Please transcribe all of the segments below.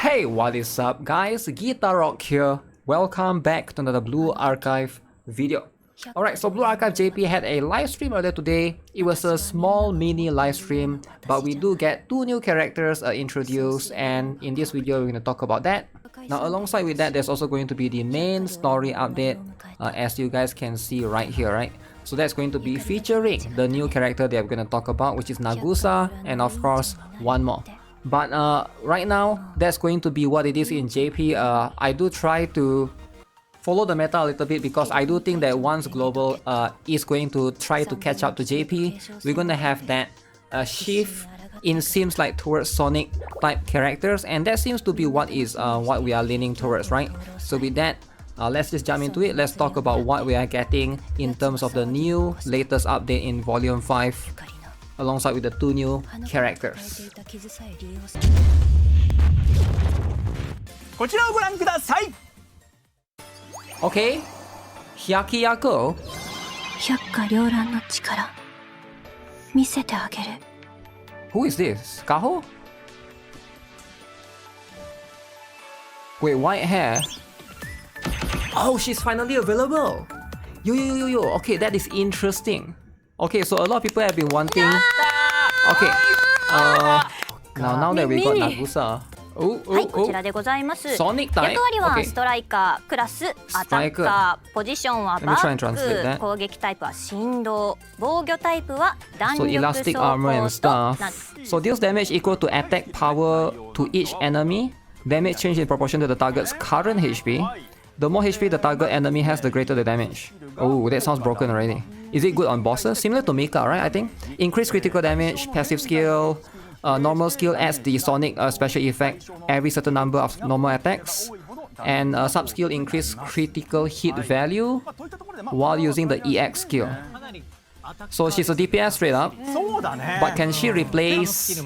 Hey, what is up guys? Guitar Rock here. Welcome back to another Blue Archive video. Alright, so Blue Archive JP had a live stream earlier today. It was a small mini live stream, but we do get two new characters introduced, and in this video we're going to talk about that. Now alongside with that, there's also going to be the main story update, as you guys can see right here, right? So that's going to be featuring the new character that we're going to talk about, which is Nagusa, and of course one more. But right now, that's going to be what it is in JP. I do try to follow the meta a little bit because I do think that once Global is going to try to catch up to JP, we're going to have that shift in seems like towards Sonic type characters, and that seems to be what we are leaning towards, right? So with that, let's just jump into it. Let's talk about what we are getting in terms of the new latest update in Volume 5 alongside with the two new characters. Okay, Hyakyako. Who is this? Kaho? Wait, white hair? Oh, she's finally available! Yo. Okay, that is interesting. Okay, so a lot of people have been wanting... Okay, now that we got Nagusa... Sonic type? Okay. Striker. Let me try and translate that. So elastic armor and stuff. So deals damage equal to attack power to each enemy. Damage change in proportion to the target's current HP. The more HP the target enemy has, the greater the damage. Oh, that sounds broken already. Is it good on bosses? Similar to Mika, right? I think. Increase critical damage, passive skill. Normal skill adds the Sonic special effect every certain number of normal attacks. And sub skill increase critical hit value while using the EX skill. So she's a DPS straight up, but can she replace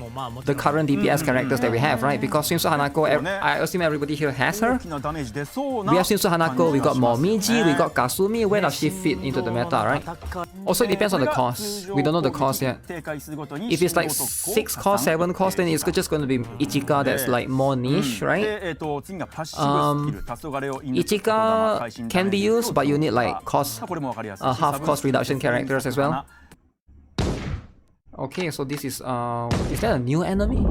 the current DPS characters that we have, right? Because Shinsu Hanako, I assume everybody here has her. We have Shinsu Hanako, we got Momiji, we got Kasumi. Where does she fit into the meta, right? Also, it depends on the cost. We don't know the cost yet. If it's like 6 cost, 7 cost, then it's just going to be Ichika that's like more niche, right? Ichika can be used, but you need like cost, half cost reduction characters as well. Okay, so this is that a new enemy?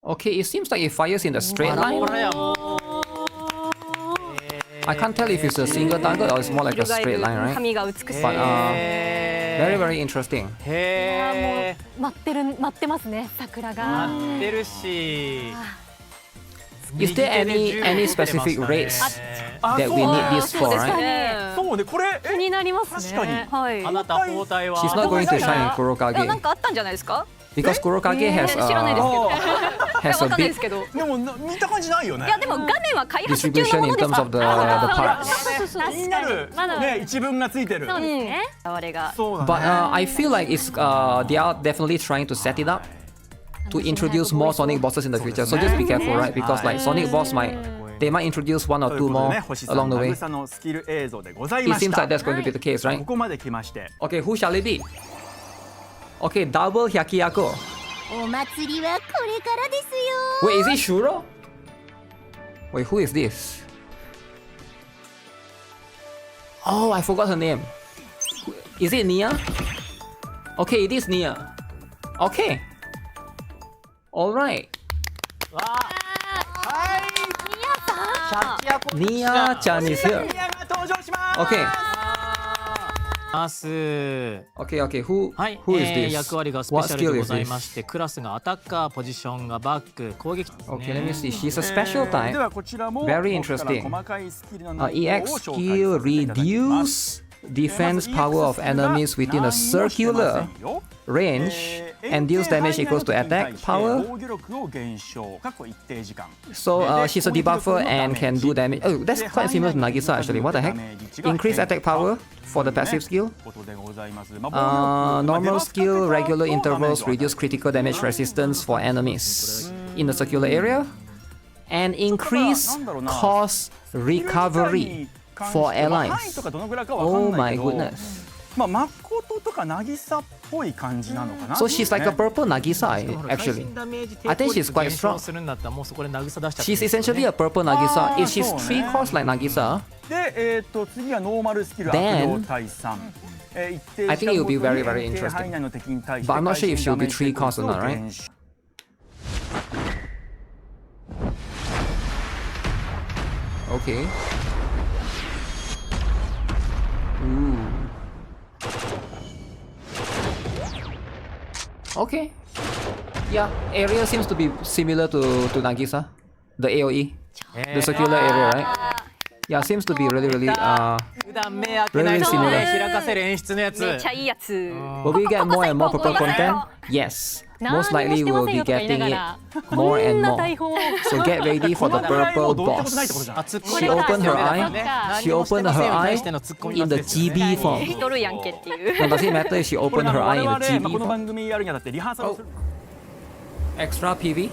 Okay, it seems like it fires in the straight line. I can't tell if it's a single target or it's more like a straight line, right? But very interesting. Is there any specific race that we need this for, right? She's not going to shine in Kurokage. Because Kurokage has a big distribution in terms of the parts. But I feel like they are definitely trying to set it up to introduce more Sonic bosses in the future. So just be careful, right? Because like Sonic boss they might introduce 1 or 2 more along the way. It seems like that's going to be the case, right? Okay, who shall it be? Okay, double Hyakyako. Wait, is it Shuro? Wait, who is this? Oh, I forgot her name. Is it Nia? Okay, it is Nia. Okay. Alright. Nia-chan is here. Okay. Okay, who is this? What skill is this? Okay, let me see. She's a special type. Very interesting. EX skill reduce defense power of enemies within a circular range and deals damage equals to attack power. So she's a debuffer and can do damage. Oh, that's quite similar to Nagisa actually. What the heck? Increase attack power for the passive skill. Normal skill, regular intervals reduce critical damage resistance for enemies in the circular area. and increase cost recovery for airlines. Oh my goodness. まあ誠とか渚っぽい感じなのかな。 So she's like a purple Nagisa actually. I think she's quite strong. She's essentially a purple Nagisa. If she's 3 costs like Nagisa, で次はノーマルスキル悪 Then 霊退散。I think it will be very, very interesting. But I'm not sure if she'll be 3 costs or not, right? Okay. Ooh. Okay. Yeah, area seems to be similar to Nagisa. The AoE. The circular area, right? Yeah, seems to be really similar. Will we get more and more purple content? Yes. Most likely we'll be getting it more and more. So get ready for the purple boss. She opened her eye. She opened her eye in the GB form. Now, does it matter if she opened her eye in the GB form? Oh. Extra PV?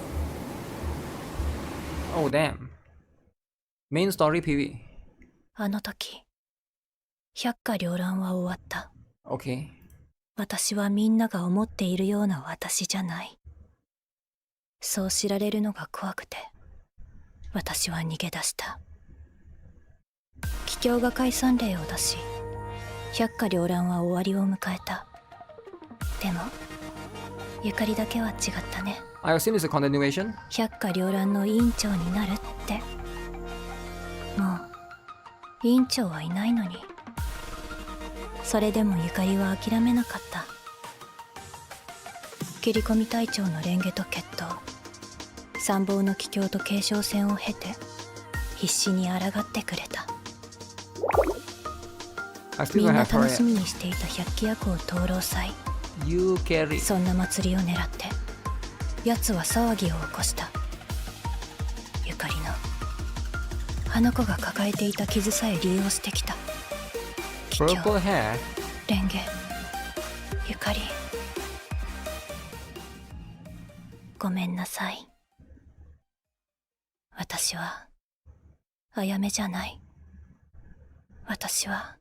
Oh damn. Main story PV. あの時、百花繚乱は終わった。Okay. 私はみんなが思っているような私じゃない。そう知られるのが怖くて、私は逃げ出した。桔梗が解散令を出し、百花繚乱は終わりを迎えた。でも、ゆかりだけは違ったね。I assume it's a continuation? 百花繚乱の委員長になるって。もう委員長はいないのに。それでもゆかりは諦めなかった。切り込み隊長の蓮華と決闘、参謀の桔梗と継承戦を経て必死に抗ってくれた。みんな楽しみにしていた百鬼夜行灯籠祭、そんな祭りを狙ってやつは騒ぎを起こした。ゆかりのあの子が抱えていた傷さえ利用してきた。桔梗、蓮華、ゆかり、ごめんなさい。私はあやめじゃない。私は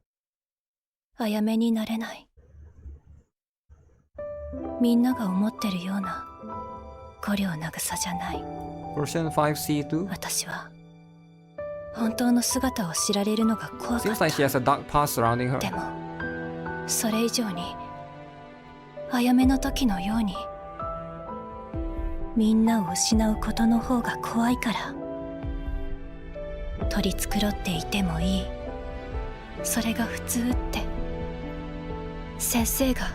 あやめになれない。みんなが思ってるような五稜渚じゃない。Version 5C2? 私は本当の姿を知られるのが怖かった。 Seems like she has a dark past surrounding her. でもそれ以上にあやめの時のようにみんなを失うことの方が怖いから。取り繕っていてもいい、それが普通って先生が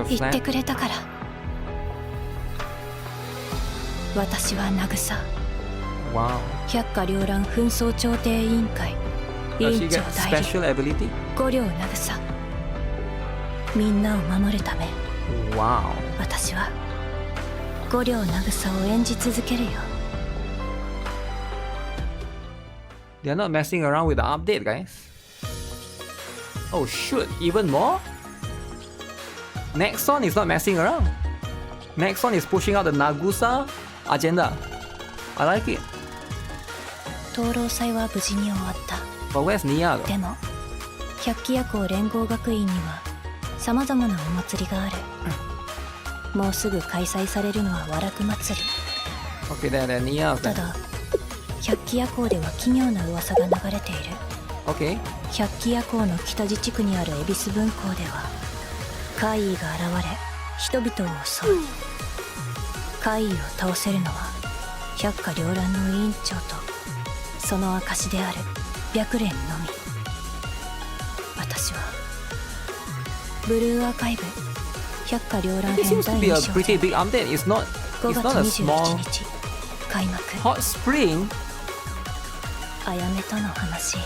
言ってくれたから。私は渚、百花繚乱紛争調停委員会委員長代理五稜渚。みんなを守るため、私は五稜渚を演じ続けるよ。They're not messing around with the update, guys. Oh shoot, even more? Next one is not messing around. Next one is pushing out the Nagusa agenda. I like it. 灯籠祭は無事に終わった。But where's Nia? でも百鬼夜行連合学院にはさまざまなお祭りがある。もうすぐ開催されるのは和楽祭り。Okay, there, Nia. ただ百鬼夜行では奇妙な噂が流れている。Okay. 百鬼夜行の北地地区にある恵比寿分校では怪異が現れ人々を襲う。怪異を倒せるのは百花繚乱の委員長とその証である白蓮のみ。私はブルーアーカイブ百花繚乱編第2章で5月21日開幕。 Hot Spring? あやめとの話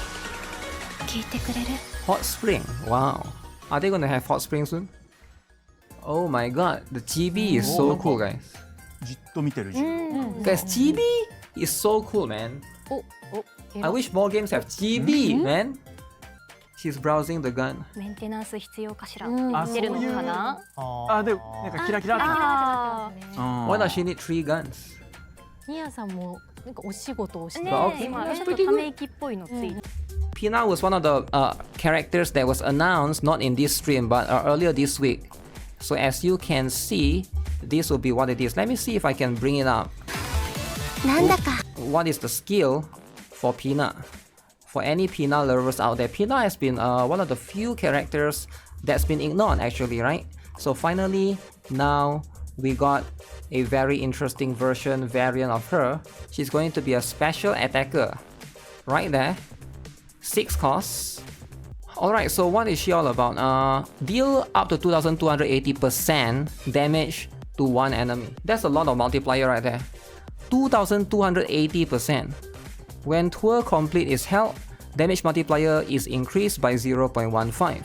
聞いてくれる？ Hot Spring? Wow. Are they gonna have Hot Spring soon? Oh my god, the GB is so cool, guys. じっと見てるじゃん。 Guys, GB is so cool, man. I wish more games have GB, man. She's browsing the gun. メンテナンス必要かしら。言ってるのかな。あ、でなんかキラキラって。 Why does she need 3 guns? ニアさんもなんかお仕事をしてねえ今 that's ちょっと pretty た good. め息っぽいのついて Pina was one of the characters that was announced not in this stream but earlier this week. So as you can see, this will be what it is. Let me see if I can bring it up. What is the skill for Pina? For any Pina lovers out there, Pina has been one of the few characters that's been ignored actually, right? So finally, now we got a very interesting variant of her. She's going to be a special attacker. Right there. 6 costs. Alright, so what is she all about? Deal up to 2280% damage to one enemy. That's a lot of multiplier right there. 2280%. When tour complete is held, damage multiplier is increased by 0.15.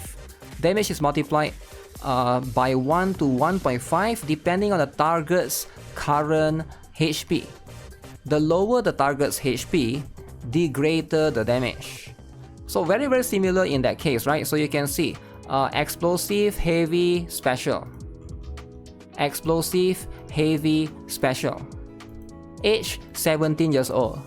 Damage is multiplied by 1 to 1.5 depending on the target's current HP. The lower the target's HP, the greater the damage. So very similar in that case, right? So you can see explosive, heavy, special. Explosive, heavy, special. Age 17 years old.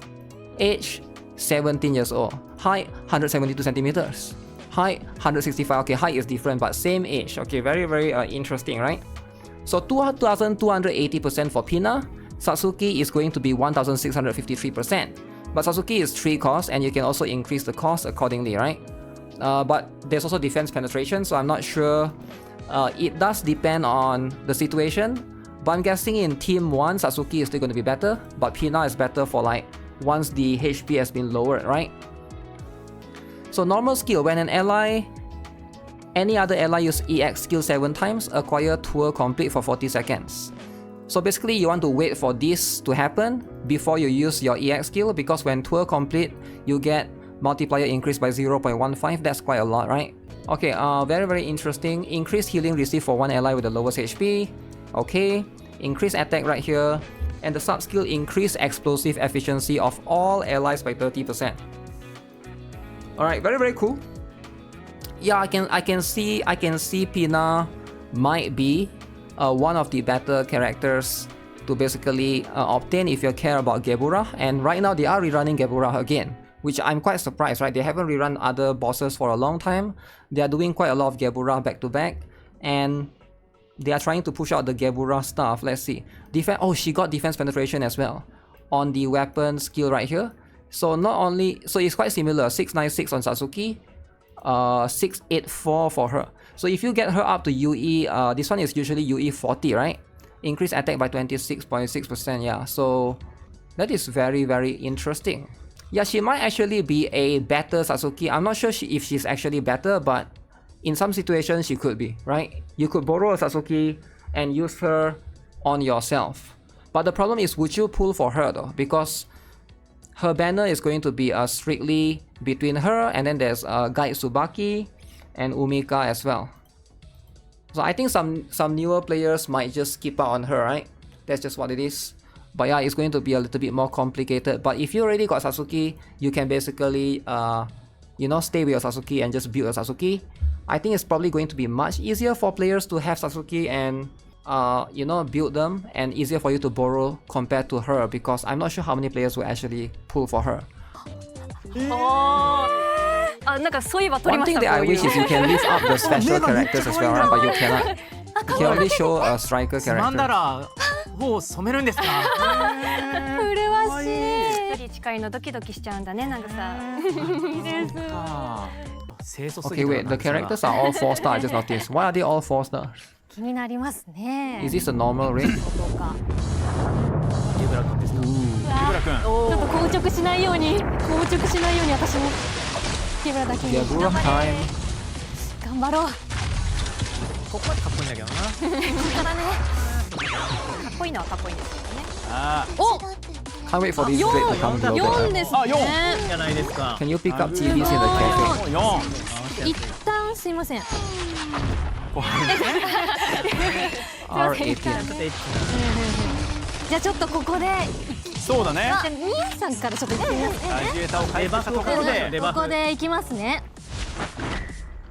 Age 17 years old. Height 172 centimeters. Height 165. Okay, height is different but same age. Okay, very interesting, right? So 2280% for Pina. Satsuki is going to be 1653%. But Satsuki is 3 costs and you can also increase the cost accordingly, right? But there's also defense penetration, so I'm not sure. It does depend on the situation. But I'm guessing in Team 1, Satsuki is still going to be better. But Pina is better for like once the HP has been lowered, right? So normal skill, when an ally, any other ally use EX skill 7 times, acquire tour complete for 40 seconds. So basically you want to wait for this to happen before you use your EX skill, because when tour complete, you get multiplier increased by 0.15. That's quite a lot, right? Okay, very interesting. Increased healing received for one ally with the lowest HP. Okay, increased attack right here. And the sub skill increased explosive efficiency of all allies by 30%. Alright, very cool. Yeah, I can see Pina might be one of the better characters to basically obtain if you care about Gebura. And right now they are rerunning Gebura again, which I'm quite surprised, right? They haven't rerun other bosses for a long time. They are doing quite a lot of Gebura back to back, and they are trying to push out the Gebura stuff. Let's see. Oh, she got defense penetration as well on the weapon skill right here. So not only, so it's quite similar. 696 on Satsuki, 684 for her. So if you get her up to UE, this one is usually UE 40, right? Increase attack by 26.6%, yeah. So that is very interesting. Yeah, she might actually be a better Satsuki. I'm not sure if she's actually better, but in some situations she could be, right? You could borrow a Satsuki and use her on yourself. But the problem is, would you pull for her though? Because her banner is going to be strictly between her, and then there's Guide Tsubaki and Umika as well. So I think some newer players might just skip out on her, right? That's just what it is. But yeah, it's going to be a little bit more complicated. But if you already got Satsuki, you can basically you know, stay with your Satsuki and just build a Satsuki. I think it's probably going to be much easier for players to have Satsuki and you know, build them, and easier for you to borrow compared to her, because I'm not sure how many players will actually pull for her. One thing that I wish is you can lift up the special characters as well, right? But you cannot. You can only show a striker character. 近いのドキドキしちゃうんだね、Nagusa。Okay, wait, the characters are all 4-star, I just noticed. Why are they all 4-star? 気になりますね。 Is this a normal rate? ちょっと硬直しないように、私も木村だけに Gebura time. 頑張ろう。ここはかっこいいんだけどな。かっこいいのはかっこいいんですけどね。お、 Can't wait for this rate to come below 4 the... ですね。いいじゃないですか。 Can you pick up TVs in the cafe? 一旦すいません。R18. じゃあちょっとここで、そうだね。じゃあミヤさんからちょっと行ってみますね。ラジエーターを回復したところで、ここで行きますね。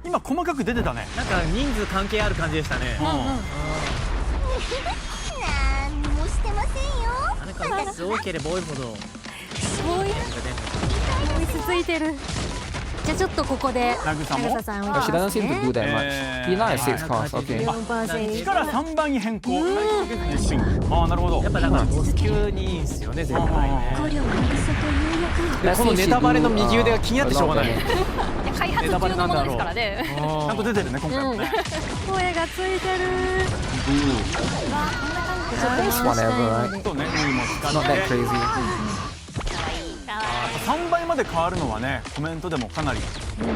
今細かく出てたね。なんか人数関係ある感じでしたね。なんもしてませんよ。なんかなんか人数多ければ多いほどボイスついてる。じゃあちょっとここでナグサもナグサさんを She doesn't seem to do that much. Pina is 6 cost. Okay. 1から3番に変更ああなるほどやっぱだからボス級にいいんすよね絶対ね五両渚と有力 Let's この see if ネ she タバレの do, 右腕が気になってしょうがない a lot of damage. 開発中のものですからね。ちゃんと出てるね今回もね声がついてる。It's whatever, right? そうね海も使 Not っ that て crazy. 3倍まで変わるのはねコメントでもかなり驚きの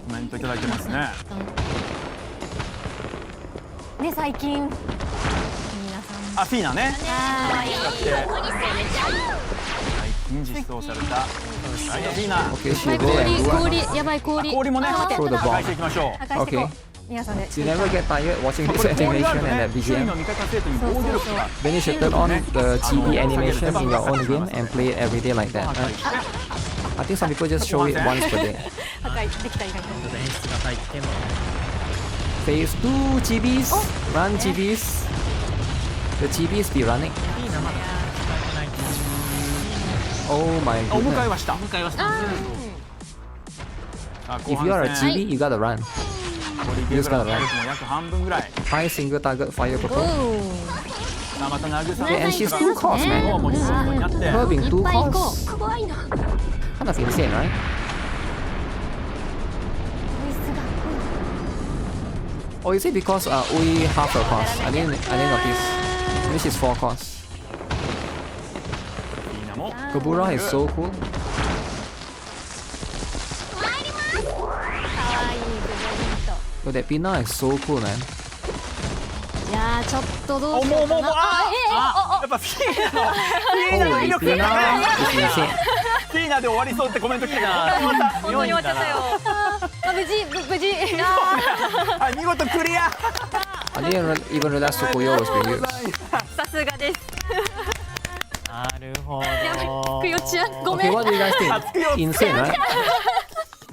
コメントいただいてますねね最近皆さんあフィーナねはい使って最近実装されたはいフィーナ Okay, she go and do 氷 what? やばい氷氷もね待って Throw the 破壊 bomb. していきましょう破壊していこ Okay. う皆さんで So you never get tired watching こ this れ氷があ animation ると and ね that 周囲の BGM? 味方生徒に防御力が Then you should turn on the chibi animation in your own game and play it every day like that, 破壊 right? して I think some people just show it once per day. 破壊できた意外とちょっと演出が入っても Phase 2 chibis. Run chibis. The chibis be running. いいなまだ使えてない Oh my お迎え goodness. はした向かいはしたさあ If you are a 後半戦 chibi, you gotta run. ボディゲームの体力も約半分ぐらい High single target fire お purple. さあまた慰め Yeah, and she's 2 costs, も man. うモニターになって Her being 2いっぱい行こ costs. う怖いな Kind of insane, right? ボイスが Or is it because Ui half her cost? I didn't notice. Maybe she's 4 costs. フィーナも Kobura is so cool. 可愛いグレー But that Pina is so cool, man. じゃあちょっとどうおしようかなもうやっぱフィーナの威 Holy 力 Pina が is insane. フィーナで終わりそうってコメント来てる本当に終わっちゃったよあ無事無事はい見事クリア I didn't even realize Sukuyo was being used. さすがですなるほやばいどくよちゃんごめ Okay, ん what do you guys think? Insane, right?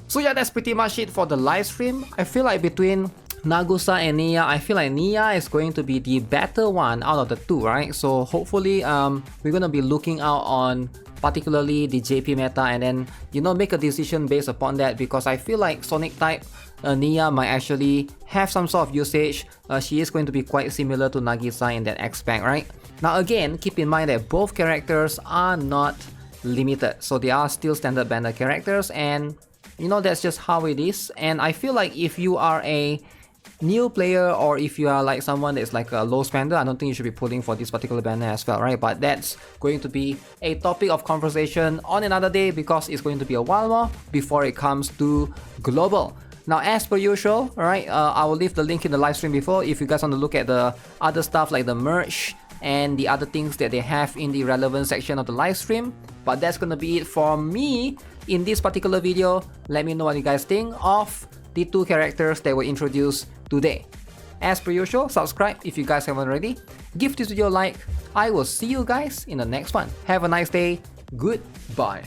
So yeah, that's pretty much it for the live stream. I feel like between Nagusa and Nia, I feel like Nia is going to be the better one out of the two, right? So hopefully we're gonna be looking out on particularly the JP meta and then, you know, make a decision based upon that, because I feel like Sonic type Nia might actually have some sort of usage. She is going to be quite similar to Nagisa in that aspect, right? Now again, keep in mind that both characters are not limited, so they are still standard banner characters, and you know, that's just how it is. And I feel like if you are a new player, or if you are like someone that's like a low spender, I don't think you should be pulling for this particular banner as well, right? But that's going to be a topic of conversation on another day, because it's going to be a while more before it comes to global. Now, as per usual, alright, I will leave the link in the live stream before if you guys want to look at the other stuff like the merch and the other things that they have in the relevant section of the live stream. But that's gonna be it for me in this particular video. Let me know what you guys think of the two characters that were introduced today. As per usual, subscribe if you guys haven't already. Give this video a like. I will see you guys in the next one. Have a nice day. Goodbye.